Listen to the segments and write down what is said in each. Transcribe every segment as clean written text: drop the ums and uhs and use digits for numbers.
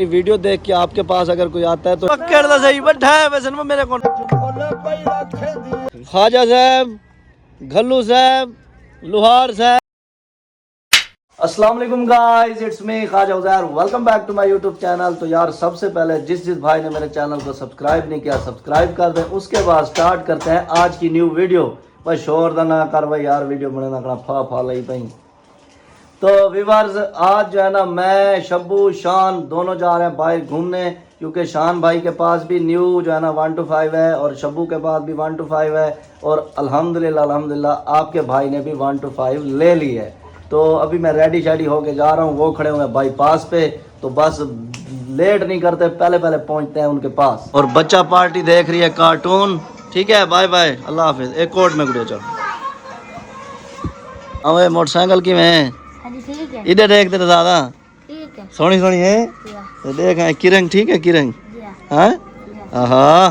Video देख के आपके पास अगर कोई आता है तो पकड़ सही बैठा है वैसे में मेरे को ख्वाजा साहब, घल्लू साहब, लुहार साहब। अस्सलाम वालेकुम guys, it's me Khwaja Uzair, welcome back to my YouTube channel. तो यार सबसे पहले जिस भाई ने मेरे चैनल को सब्सक्राइब नहीं किया सब्सक्राइब कर दें। उसके बाद स्टार्ट करते हैं आज की न्यू वीडियो। भाई शोर दा ना कर भाई यार, वीडियो बने ना फा फा लई पई। तो व्यूअर्स आज जो है ना मैं शब्बू शान दोनों जा रहे हैं बाहर घूमने, क्योंकि शान भाई के पास भी न्यू जो है ना 125 है और शब्बू के पास भी 125 है और अल्हम्दुलिल्लाह आपके भाई ने भी 125 ले ली है। तो अभी मैं रेडी शेडी होके जा रहा हूँ, वो खड़े हुए बाईपास पे। तो बस लेट नहीं करते, पहले पहले पहुँचते हैं उनके पास। और बच्चा पार्टी देख रही है कार्टून। ठीक है, बाय बाय, अल्लाह हाफिज। एक कोट में गुड़े चल अवे मोटरसाइकिल की में इधर देख दे दादा, सोनी सोनी है तो देख है किरंग। ठीक है किरंग, हाँ आहा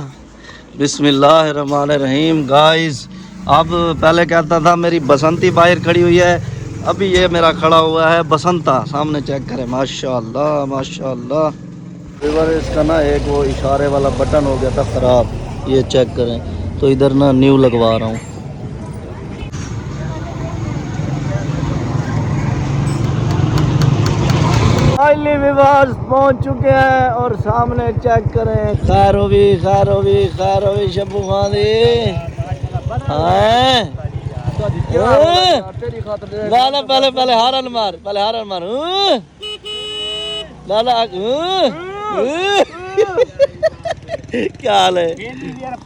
बिस्मिल्लाहिर्रहमानिर्रहीम। गाइस अब पहले कहता था मेरी बसंती बाहर खड़ी हुई है, अभी ये मेरा खड़ा हुआ है बसंता। सामने चेक करें, माशाल्लाह माशाल्लाह। रिवर इसका ना एक वो इशारे वाला बटन हो गया था ख़राब, ये चेक करें। तो इधर ना न्यू लगवा रहा हूँ। फाइनली विवास पहुंच चुके हैं और सामने चेक करें खैरोवी शब्बू खादी लाला। पहले हारन मार लाला। क्या हाल है?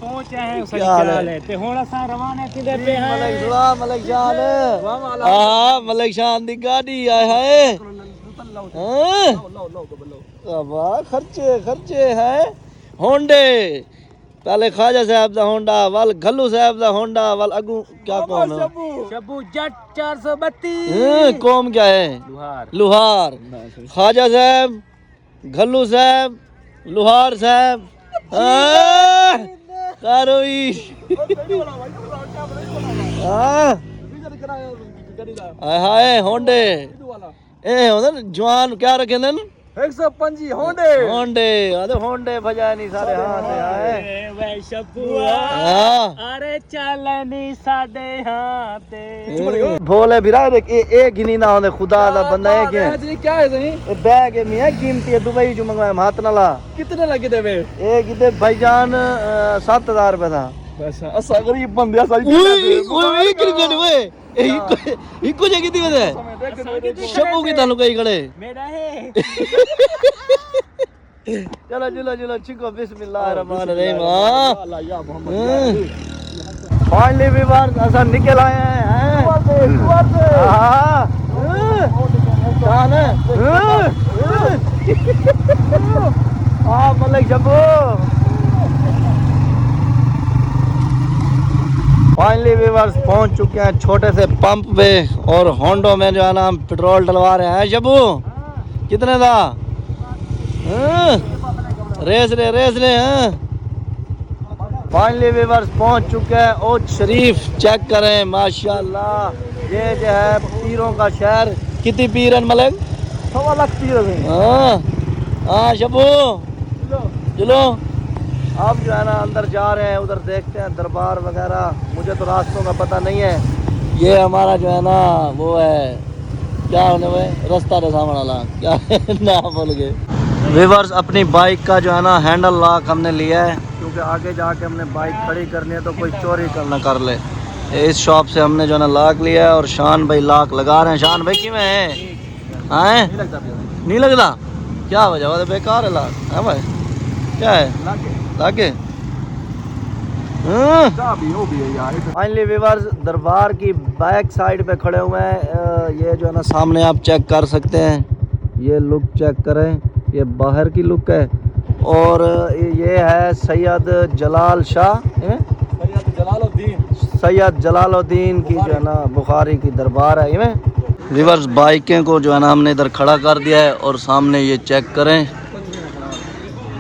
पहुंचे हैं क्या हाल है? ते हुण असां रवाना किधर पे हैं? मलिक शान, हां मलिक शान दी गाड़ी आया है। खर्चे हैं होंडे। पहले ख्वाजा साहब दा होंडा, वल घल्लू साहब दा होंडा, वल अगू क्या कौन है? शब्बू जट 432। कौम क्या है? लुहार। ख्वाजा साहब, घल्लू साहब, लुहार साहब, कारोई हाय होंडे। ए होंदे न जवान क्या रखे न 125 होंडे होंडे भजा नहीं सारे हाथ आए वे शब्बू। अरे चलनी साडे हाथे भोले बिरा एक गिनी ना होंदे खुदा दा बंदा है क्या है सही बैग है मियां कीमती है, दुबई जो मंगवाया हाथ नाला। कितने लगे थे वे? एक इधर भाईजान 7000 रुपए था। बस असा गरीब बंदे सारी ओए क्रिकेट वे इको जे कितनी बजे शब्बू की तालुका ही खड़े मेरा है। चलो चिको बिस्मिल्लाहिर्रहमानिर्रहीम। फाइनली व्यूअर्स असा निकल आए हैं। हां मलिक शब्बू। फाइनली व्यूअर्स पहुंच चुके हैं छोटे से पंप पे और होंडो में जो है ना हम पेट्रोल डलवा रहे हैं। शब्बू कितने था? रेस ले। फाइनली व्यूअर्स पहुंच चुके हैं ओज शरीफ। चेक करें माशाल्लाह, ये जो है पीरों का शहर। कितनी पीर है मलिक? 1.25 लाख पीर है। हाँ शब्बू चलो अब जो है ना अंदर जा रहे हैं, उधर देखते हैं दरबार वगैरह। मुझे तो रास्तों का पता नहीं है। ये हमारा जो है ना वो है क्या होने में रास्ता रसावन वाला क्या ना बोल गए। व्यूअर्स अपनी बाइक का जो है ना हैंडल लॉक हमने लिया है, क्योंकि आगे जाके हमने बाइक खड़ी करनी है तो कोई चोरी करना कर ले। इस शॉप से हमने जो है ना लॉक लिया है और शान भाई लॉक लगा रहे हैं। शान भाई कि है नहीं लगता क्या वजह? बेकार है लॉक है भाई, क्या है लाके? फाइनली व्यूअर्स दरबार की बैक साइड पे खड़े हुए हैं। ये जो है ना सामने आप चेक कर सकते हैं, ये लुक चेक करें, ये बाहर की लुक है। और ये है सैयद जलाल शाह, सैयद जलालुद्दीन की जो है ना बुखारी की दरबार है। ये व्यूअर्स बाइकें को जो है ना हमने इधर खड़ा कर दिया है और सामने ये चेक करें।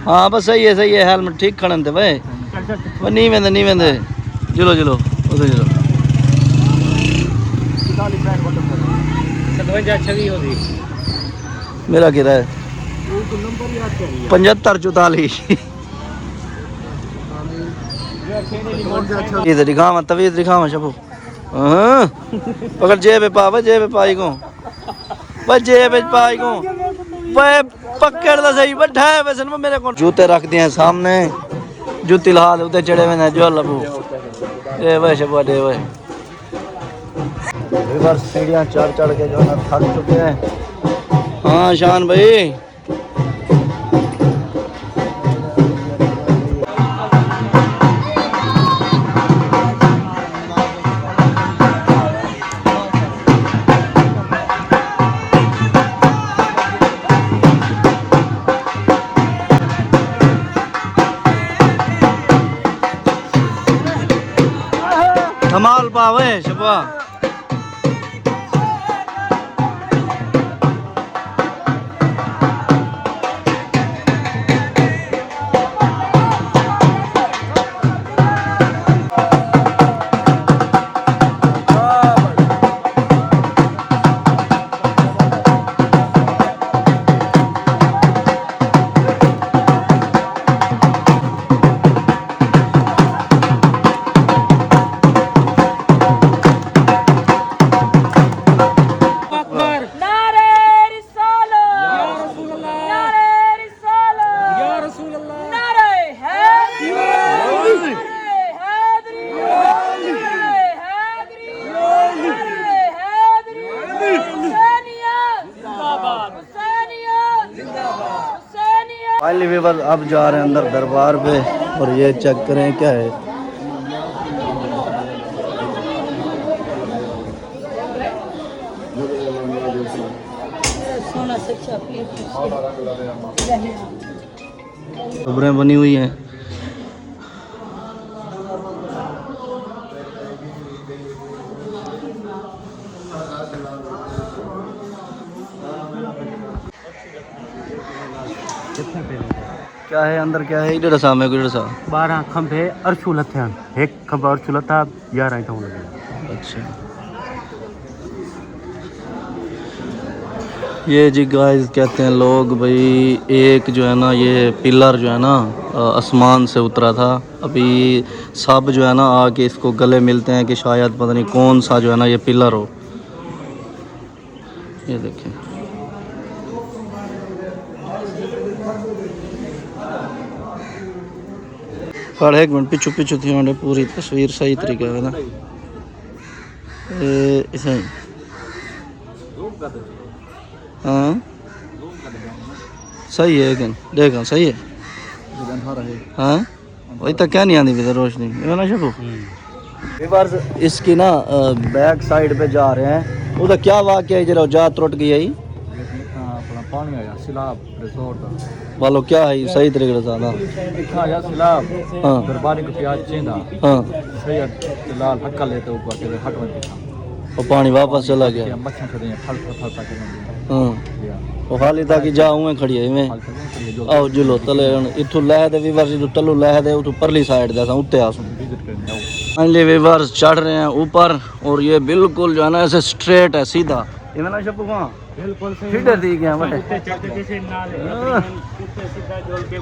हाँ बस सही है हेलमेट ठीक खड़े थे भाई, नहीं वेंदे चलो उधर चलो। मेरा किराया 75 44 इधर दिखावा तवीज दिखावा शबू हाँ पकड़ जेब पा भाई जेब पाई को भाई जेब पाई को भाई पकड़ दा सही बैठा है वैसे मेरे को जूते रख दिए हैं सामने जूती लहा दे उते चढ़े हुए हैं जो लबू ए भाई शबू दे भाई रिवर्स सीढ़ियां चढ़ चढ़ के जो है थक चुके हैं। हाँ शान भाई धमाल पावे शबा फाइनली व्यूअर अब जा रहे हैं अंदर दरबार पे और ये चेक करें क्या है। खबरें बनी हुई हैं। क्या है अंदर क्या है इधर सा मेरे को इधर सा 12 खंभे अर्शुल थे एक खंभा अर्शुल था 11 था लगे। अच्छा ये जी गाइस कहते हैं लोग भाई एक जो है ना ये पिलर जो है ना आसमान से उतरा था। अभी सब जो है ना आके इसको गले मिलते हैं कि शायद पता नहीं कौन सा जो है ना ये पिलर हो। ये देखें पर एक मिनट पिछू पिछू थी हमारे पूरी तस्वीर सही तरीके है ना ऐसा ही। हाँ सही है लेकिन देखा सही है। हाँ वही तक क्या नहीं आती भी रोशनी ना शबू। इसकी ना बैक साइड पे जा रहे हैं उधर क्या वाक़या है जरा जा त्रुट गई है पानी आया सिलाब रिसोर्ट वालों क्या है सही तरीके से ना दिखा या सिलाब हाँ दरबारी को प्याज चेंदा हाँ सही लाल हक्का लेते ऊपर से हट में और पानी वापस चला गया। मच्छर खड़े फल फल तक हाँ वो खाली ताकि जाऊँ खड़ी है मैं आओ जुलो तले इथू लह दे वीवर्स जो तलू लह दे उतू परली साइड जैसा उत्ते आसू फाइनली वीवर्स चढ़ रहे हैं ऊपर और ये बिल्कुल जो है ना ऐसे स्ट्रेट है सीधा ये मैंने शब्द कहाँ बिल्कुल सही सीधे दी गया बटे चढ़ते जैसे नाले कुत्ते सीधा जोल के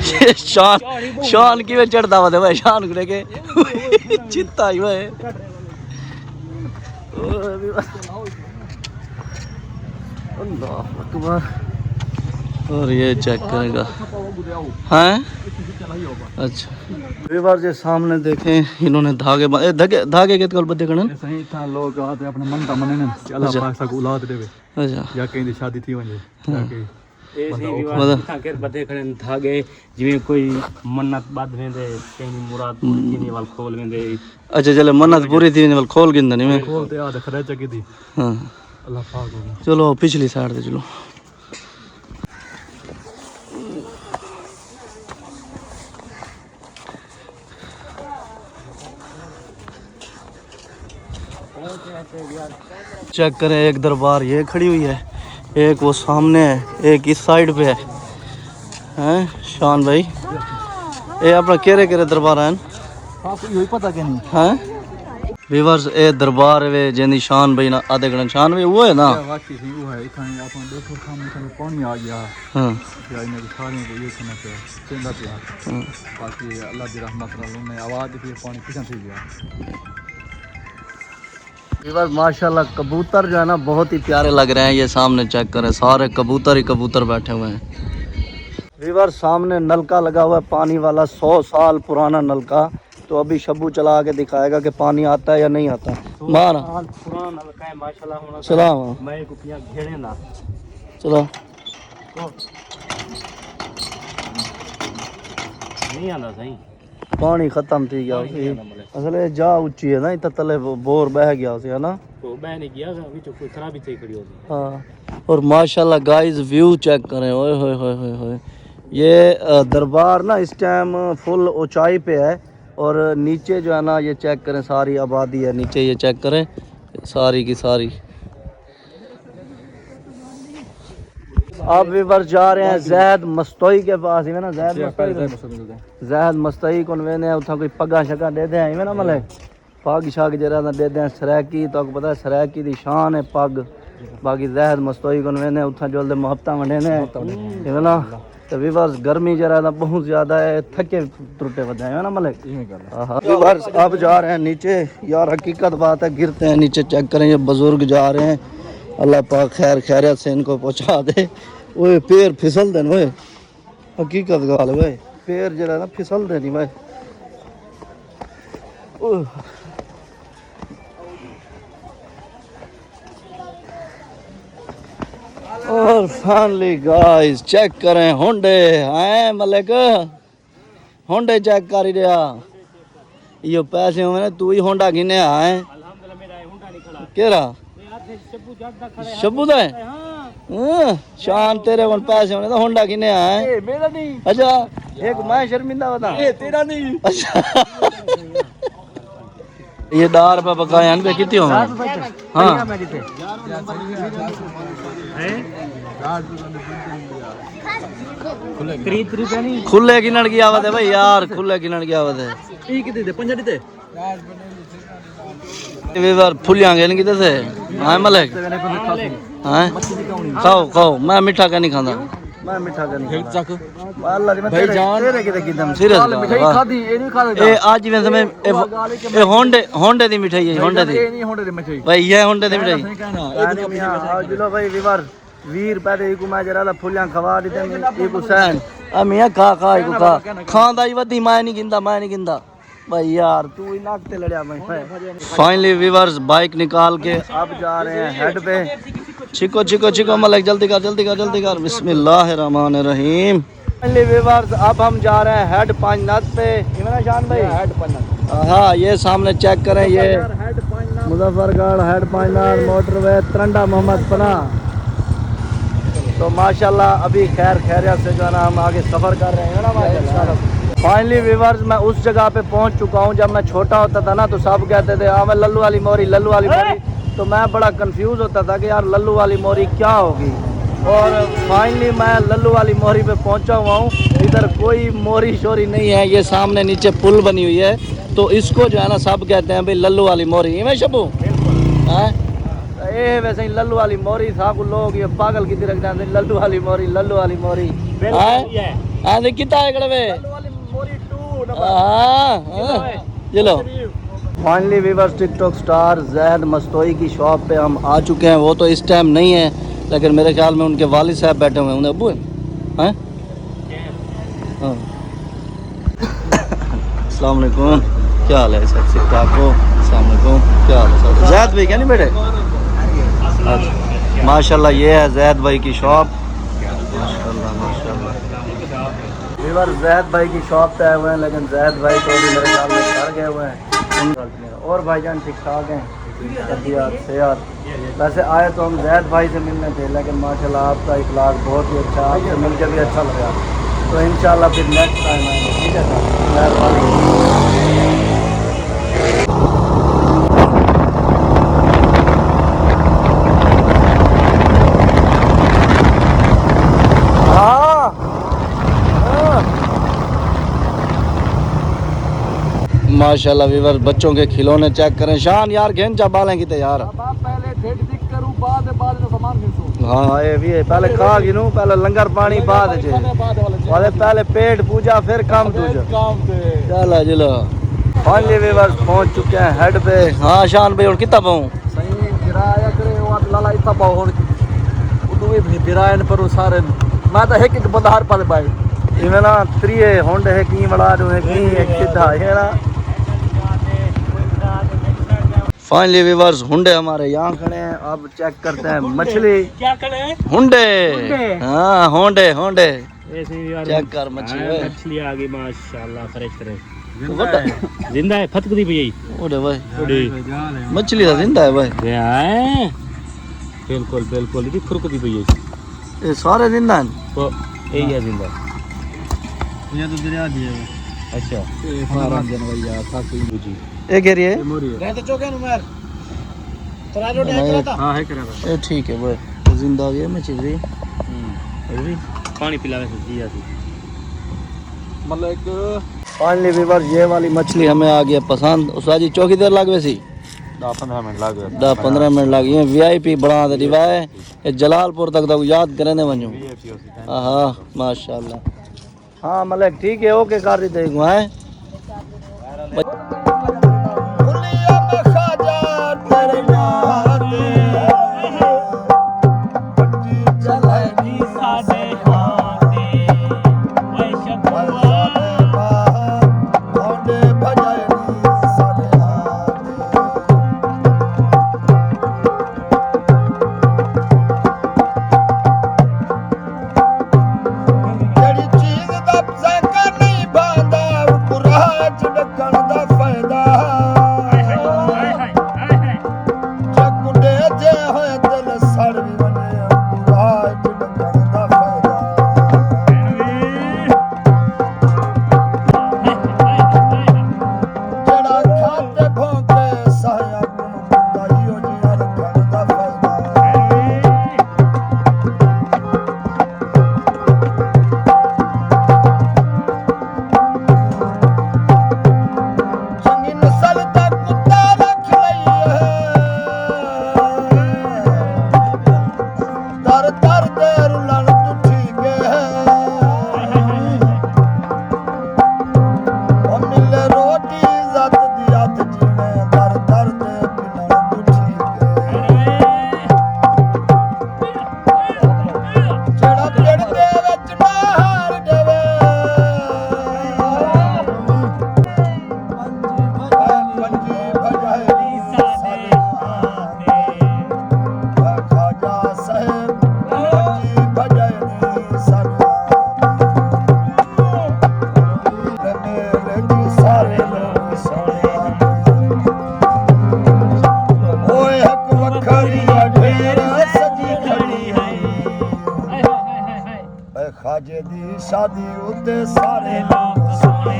ये शान शान की वे चढ़ता हुआ भाई शान को लेके चित्ता ही भाई अल्लाह अकबर। और ये चेक करेगा हैं अच्छा व्यूअर्स ये सामने देखें इन्होंने धागे धागे धागे के बदे करन सही था लोग आते अपने मन का मने ने अल्लाह पाक सा औलाद देवे अच्छा या कहीं दी शादी थी वने जाके मतलब ताके बदे करन धागे जिਵੇਂ कोई मन्नत बांधने दे कहीं मुराद पूरी नहीं वाल खोल में दे। अच्छा चले मन्नत पूरी थी वाल खोल गिंदा नहीं मैं खोलते आ खड़ा चकी दी हां अल्लाह पाक चलो पिछली साइड पे चलो। चेक करें एक दरबार ये खड़ी हुई है एक वो सामने है एक इस साइड पे है हैं शान भाई ये अपना केरे केरे दरबार है आपको यही पता क्या नहीं हैं व्यूअर्स ए दरबार वे जेंदी शान भाई ना आधे घंटे शान वे वो है ना वाकई थी वो है इतना अपन देखो सामने से पानी आ गया हां या इन्हें सारे को ये सुना पे चंदा पे बाकी अल्लाह की रहमत नाल ने आवाज दी पानी किसान थी गया। व्यूअर्स माशाल्लाह कबूतर जो है ना बहुत ही प्यारे लग रहे हैं। ये सामने चेक करें सारे कबूतर ही कबूतर बैठे हुए हैं। व्यूअर्स सामने नलका लगा हुआ है पानी वाला 100 साल पुराना नलका। तो अभी शब्बू चला के दिखाएगा कि पानी आता है या नहीं आता। मार पुराना नलका है माशाल्लाह होना चला मैं को पिया घेड़े ना चलो नहीं आंदा सही पानी खत्म थी गया असल जा ऊंची है ना इतना तले बोर बह गया उसे है ना तो मैं नहीं गया अभी तो कोई खराबी थी खड़ी होती। हाँ और माशाल्लाह गाइस व्यू चेक करें ओए होए होए होए होए। ये दरबार ना इस टाइम फुल ऊंचाई पे है और नीचे जो है ना ये चेक करें सारी आबादी है नीचे। ये चेक करें सारी की सारी। अब व्यूअर्स जा रहे हैं जैद मस्तोई के पास ही ना जैद मस्तोई कौन वेने उथा कोई पग्गा शग्गा दे दे ना मले पग शग जरा दे दे सरैकी तो पता है सरैकी दी शान है पग। बाकी जैद मस्तोई कौन वेने उथा जोल दे मोहब्बत वंडे ने ना। तो व्यूअर्स गर्मी जरा ना बहुत ज्यादा है थके टुटे बदे है ना मले। व्यूअर्स अब जा रहे हैं नीचे यार हकीकत बात है गिरते हैं नीचे। चेक करें ये बुजुर्ग जा रहे हैं अल्लाह पाक खैर खैरियत से इनको पहुंचा दे। ओए पैर फिसल देन ओए हकीकत गाल ओए पैर जरा ना फिसल देनी भाई। और फाइनली गाइस चेक करें होंडे हैं मलिक होंडे चेक कर रहा। यो पैसे होने तू ही होंडा गिने आए केरा शब्बू दा है शान तेरे कोल पैसे होने तो होंडा किने आए मेरा नहीं। अच्छा एक मैं शर्मिंदा बता ए तेरा नहीं। अच्छा ये दार पे बकाया पे कितने हो हां खुले गिनन की आवत है भाई यार खुले गिनन की आवत है। ई कितने दे 50 दे वीवर फुलियां गए नहीं किधर से हां मलिक हां खाओ खाओ मैं मीठा का नहीं खाता मैं मीठा का नहीं खाता अल्लाह दी मैं भाई जान तेरे किते किदम सीरियस मिठाई खादी ए नहीं खाता ए आज में समय ए होंडे दी मिठाई है होंडे दी ए नहीं होंडे दी मिठाई भाई ये होंडे दी मिठाई आज लो भाई वीवर 20 रुपए दे को मैं जरा फुलियां खवा दी ते एक हुसैन आ मियां खा खा एक खा खांदा ही वदी मैं नहीं गिंदा भाई यार तू ही नाक ते लड़या मैं। फाइनली व्यूअर्स बाइक निकाल के अब जा रहे हैं हेड पे। चिको चिको चिको मलिक जल्दी कर बिस्मिल्लाहिर्रहमानिर्रहीम। फाइनली व्यूअर्स अब हम जा रहे हैं हेड 5 नद पे इमरान शान भाई हेड 5 नद। हाँ ये सामने चेक करें ये मुजफ्फरगढ़ हेड 5 नद मोटरवे तरंडा मोहम्मद पना। तो माशाल्लाह अभी खैर खैरियत से जो है ना हम आगे सफ़र कर रहे हैं ना माशाल्लाह। फाइनली व्यूअर्स मैं उस जगह पे पहुंच चुका हूं। जब मैं छोटा होता था ना तो सब कहते थे मैं लल्लू वाली मोरी तो मैं बड़ा कंफ्यूज होता था कि यार लल्लू वाली मोरी क्या होगी। और फाइनली मैं लल्लू वाली मोरी पे पहुंचा हुआ हूं। इधर कोई मोरी शोरी नहीं है। ये सामने नीचे पुल बनी हुई है तो इसको जो है ना सब कहते हैं भाई लल्लू वाली मोरी इवें शबू हैं ए वैसे ही लल्लू वाली मोरी साकू लोग ये पागल की तरह जाते लल्लू वाली मोरी हां देख कितना है कड़वे चलो। Finally viewers TikTok star Zaid Mastoi की शॉप पे हम आ चुके हैं। वो तो इस टाइम नहीं है लेकिन मेरे ख्याल में उनके वालिद साहब बैठे हुए हैं। उन्हें अब्बू हैं अस्सलाम वालेकुम क्या हाल है सर ठीक ठाक हो अस्सलाम वालेकुम क्या हाल है सर जैद भाई क्या नहीं बैठे अच्छा माशाल्लाह ये है जैद भाई की शॉप माशाल्लाह व्यूअर जैद भाई की शॉप पे आए हुए हैं लेकिन जैद भाई तो अभी मेरे ख्याल में घर गए हुए हैं। और भाईजान ठीक ठाक हैं सेहत वैसे आए तो हम जैद भाई से मिलने थे लेकिन माशाल्लाह आपका इखलाक बहुत ही अच्छा आपसे मिल के भी अच्छा लगा। तो इंशाल्लाह फिर नेक्स्ट टाइम आएंगे ठीक है सर मेहरबानी। माशाल्लाह वीवर बच्चों के खिलौने चेक करें। शान यार घेन चा बालें किते यार। पहले ढेड दिख करूं बाद में सामान खींचूं। हाँ ये भी है, पहले खा गिनू, पहले लंगर पानी बाद चे, वाले पहले पेट पूजा फिर काम दूजा। चलो चलो फाइनली वीवर पहुंच चुके हैं हेड पे। हाँ शान भाई और कितना पाऊँ सही गिराया करे वो लाला इतना बहुत उदू भी बिरायन पर सारे मैं तो एक बंदा हर पाले भाई इवें ना त्रिये होंड है की बड़ा जो है की एक सीधा है ना। फाइनली वीवर्स हुंडे हमारे यहाँ खड़े हैं। अब चेक करते हैं मछली। क्या खड़े हैं? हुंडे। हाँ होंडे होंडे ऐसे ही यार चेक कर मछली। हाँ, मछली आ गई माशाल्लाह फ्रेश फ्रेश जिंदा है फतकदी भी यही ओडे भाई थोड़ी मछली का जिंदा है भाई। है बिल्कुल बिल्कुल ये खुरकदी भी यही ये सारे जिंदा हैं। तो यही है जिंदा ये तो दरिया दिए अच्छा ये फारम जनवरी या था कोई जी एक एरिया है। मैं तो चौके नुमार तोरा जो नहीं, हां है करा ये ठीक है भाई जिंदा हो गया मछली। अभी पानी पिलावे से जिया थी मतलब एक फाइनली वीवर ये वाली मछली हमें आ गई पसंद। उसा जी चौकी देर लाग वैसी 10-15 मिनट लग गए 10-15 मिनट लग गए। वीआईपी बना दे दिवाए ये जलालपुर तक तो याद करने वञो। हाँ माशाल्लाह। हाँ मलिक ठीक है ओके कर दी देखो है। खाजे दी शादी उते सारे लोग सोने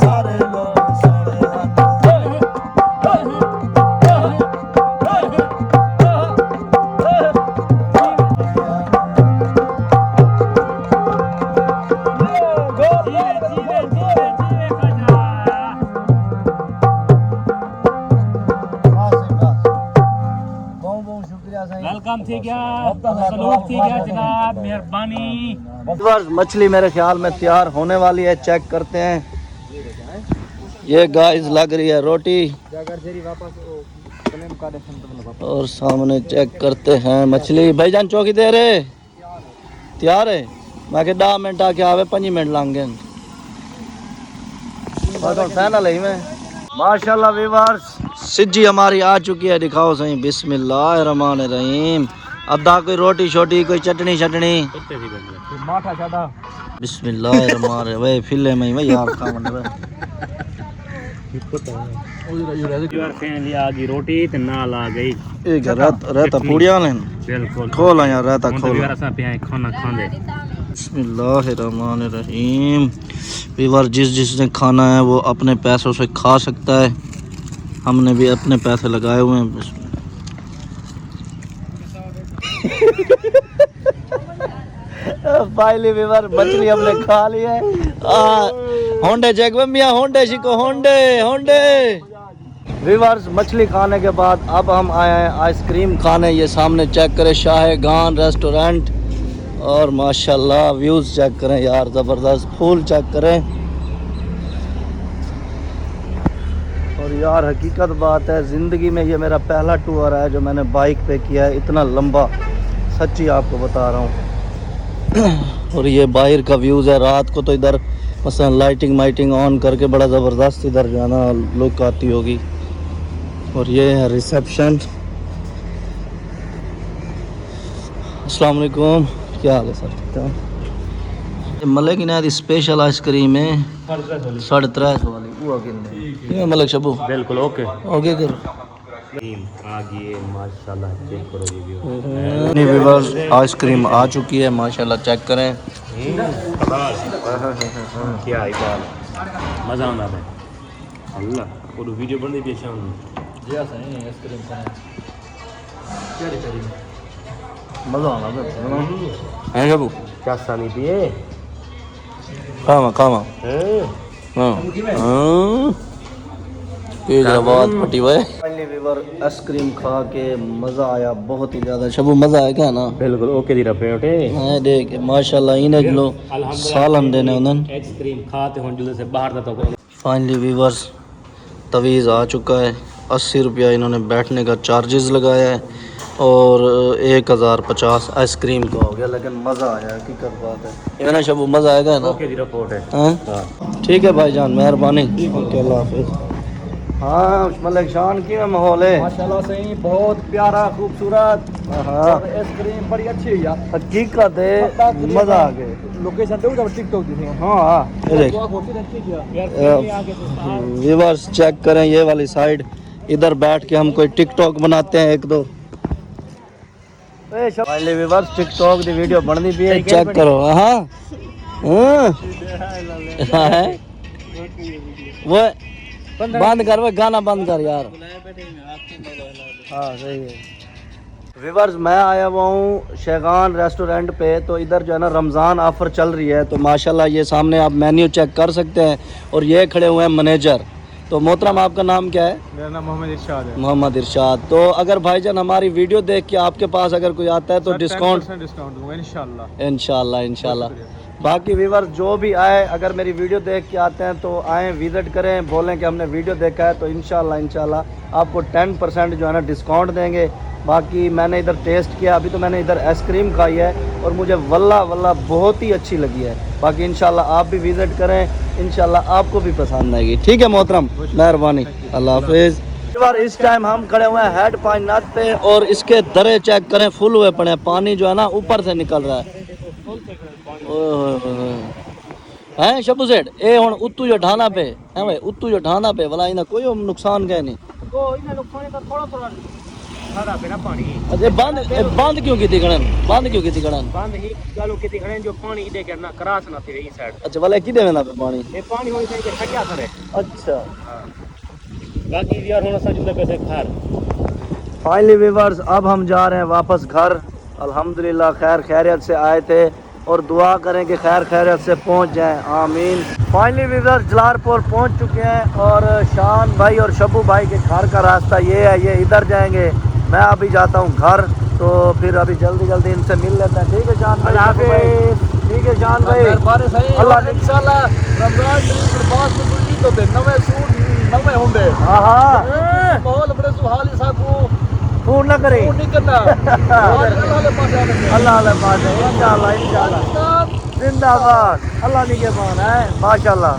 सारे लोग वेलकम थी क्या सलूट थी क्या जनाब मेहरबानी। मछली मेरे ख्याल में तैयार होने वाली है। चेक करते हैं। ये गाइस लग रही है रोटी और सामने चेक करते हैं मछली। भाईजान चौकी दे रहे तैयार है। मैं के 10 मिनट आके आवे 5 मिनट लांगे फाइनल है में। माशाल्लाह वीवर्स सिज्जी हमारी आ चुकी है। दिखाओ सही। बिस्मिल्लाहिर्रहमानिर्रहीम। अब दा कोई रोटी छोटी कोई चटनी शटनी माठा छाड़ा बिस्मिल्लाहिर्रहमानिर्रहीम। वे फिले में भाई यार खावन वे यार फैमिली आ गई रोटी ते नाल आ गई एक रहता पूड़ियां लेन बिल्कुल खोला यार रहता खोला यार असा पे खाना खांदे बिस्मिल्लाहिर्रहमानिर्रहीम। व्यूअर जिसने खाना है वो अपने पैसों से खा सकता है, हमने भी अपने पैसे लगाए हुए हैं। फाइनली व्यूअर मछली हमने खा ली है। होंडे चेक मियां होंडे शिको होंडे होंडे। व्यूअर्स मछली खाने के बाद अब हम आए हैं आइसक्रीम खाने। ये सामने चेक करें शाहगान रेस्टोरेंट और माशाल्लाह व्यूज़ चेक करें यार ज़बरदस्त, फूल चेक करें। और यार हकीकत बात है ज़िंदगी में ये मेरा पहला टूर है जो मैंने बाइक पे किया है इतना लंबा, सच्ची आपको बता रहा हूँ। और ये बाहर का व्यूज़ है, रात को तो इधर मसलन लाइटिंग माइटिंग ऑन करके बड़ा ज़बरदस्त इधर जो है ना लुक आती होगी। और ये है रिसेप्शन। अस्सलाम वालेकुम, क्या हाल है सर? मलिक इनायत स्पेशल आइसक्रीम है 350 वाली वो कितने मलिक शबू बिल्कुल ओके ओके कर आ गई माशाल्लाह चेक करो रिव्यू नहीं व्यूअर्स आइसक्रीम आ चुकी है माशाल्लाह चेक करें। क्या है बाल मजा आना है अल्लाह और वीडियो बन रही है शाम में जी सही आइसक्रीम खाने मजा आना है शबू क्या सानी पिए खामा खामा हाँ बात पटी हुआ है। फाइनली व्यूअर आइसक्रीम खा के मज़ा आया बहुत ही ज़्यादा। शबू मज़ा आया क्या ना? बिल्कुल ओके दी रफे उठे हाँ देख माशाल्लाह इन्हें जो सालन देने उन्हें आइसक्रीम खाते हों जल्दी से बाहर था तो फाइनली व्यूअर्स तवीज़ आ चुका है। 80 रुपया इन्होंने बैठने का चार्जेस लगाया है और 1050 आइसक्रीम का हो गया, लेकिन मज़ा आया हकीकत बात है। ये ना शबू मज़ा आएगा ना? ओके दी रफोट है हाँ ठीक है भाईजान मेहरबानी ओके अल्लाह हाफिज़। हाँ मलिक शान की माहौल है माशाल्लाह सही बहुत प्यारा खूबसूरत हाँ और आइसक्रीम बड़ी अच्छी है यार। हकीकत है मज़ा आ गया। लोकेशन दे जब टिकटॉक दी थी हाँ हाँ ये देख व्यूअर्स चेक करें ये वाली साइड, इधर बैठ के हम कोई टिकटॉक बनाते हैं एक दो। फाइनली व्यूअर्स टिकटॉक दी वीडियो बननी भी है चेक करो। हाँ वो बंद कर वो गाना बंद कर यार। हाँ सही है। व्यूअर्स मैं आया हुआ हूँ शाहगान रेस्टोरेंट पे, तो इधर जो है ना रमज़ान ऑफ़र चल रही है तो माशाल्लाह ये सामने आप मेन्यू चेक कर सकते हैं। और ये खड़े हुए हैं मैनेजर। तो मोहतरम आपका नाम क्या है? मेरा नाम मोहम्मद इरशाद है। मोहम्मद इरशाद। तो अगर भाईजान हमारी वीडियो देख के आपके पास अगर कोई आता है तो डिस्काउंट दूंगा इंशाल्लाह इंशाल्लाह इंशाल्लाह। बाकी व्यूअर्स जो भी आए अगर मेरी वीडियो देख के आते हैं तो आएँ विज़िट करें, बोलें कि हमने वीडियो देखा है तो इंशाल्लाह आपको 10% जो है ना डिस्काउंट देंगे। बाकी मैंने इधर टेस्ट किया, अभी तो मैंने इधर आइसक्रीम खाई है और मुझे वल्ला बहुत ही अच्छी लगी है। बाकी इंशाल्लाह आप भी विज़िट करें, इंशाल्लाह आपको भी पसंद आएगी। ठीक है मोहतरम मेहरबानी अल्लाह हाफिज़। इस टाइम हम खड़े हुए हैं हेड पाइनाट पे और इसके दरे चेक करें फुल हुए पड़े हैं, पानी जो है ना ऊपर से निकल रहा है। हैं शबू सेठ ए हुन उत्तू जो ढाना पे है भाई उत्तू जो ढाना पे वाला इना कोई नुकसान गए नहीं को इन्हें नुकसान का थोड़ा सारा पे ना पानी अरे बंद क्यों की गणन बंद क्यों की गणन बंद ही चालू की गणन जो पानी दे के ना क्रास ना थी इस साइड अच्छा वाला की देना पे पानी ये पानी होई से खटिया करे अच्छा बाकी यार होना सा जुदा पैसे खार फाइनली व्यूअर्स अब हम जा रहे हैं वापस घर। अल्हम्दुलिल्लाह खैर खैरियत से आए थे और दुआ करें कि खैर खैरियत से पहुंच जाएं, आमीन। फाइनली व्यूअर्स जलालपुर पहुंच चुके हैं और शान भाई और शबू भाई के घर का रास्ता ये है, ये इधर जाएंगे। मैं अभी जाता हूं घर, तो फिर अभी जल्दी इनसे मिल लेते हैं। ठीक है शान भाई ठीक है शान भाई अल्लाह इंशाल्लाह रमजान शरीफ पास में कुछ तो दे नवे सूट नवे होंगे। हाँ हाँ माहौल बड़े सुहाली सा को फोन ना करें नहीं करना अल्लाह इंशाल्लाह जिंदाबाद अल्लाह निगहबान है माशाल्लाह।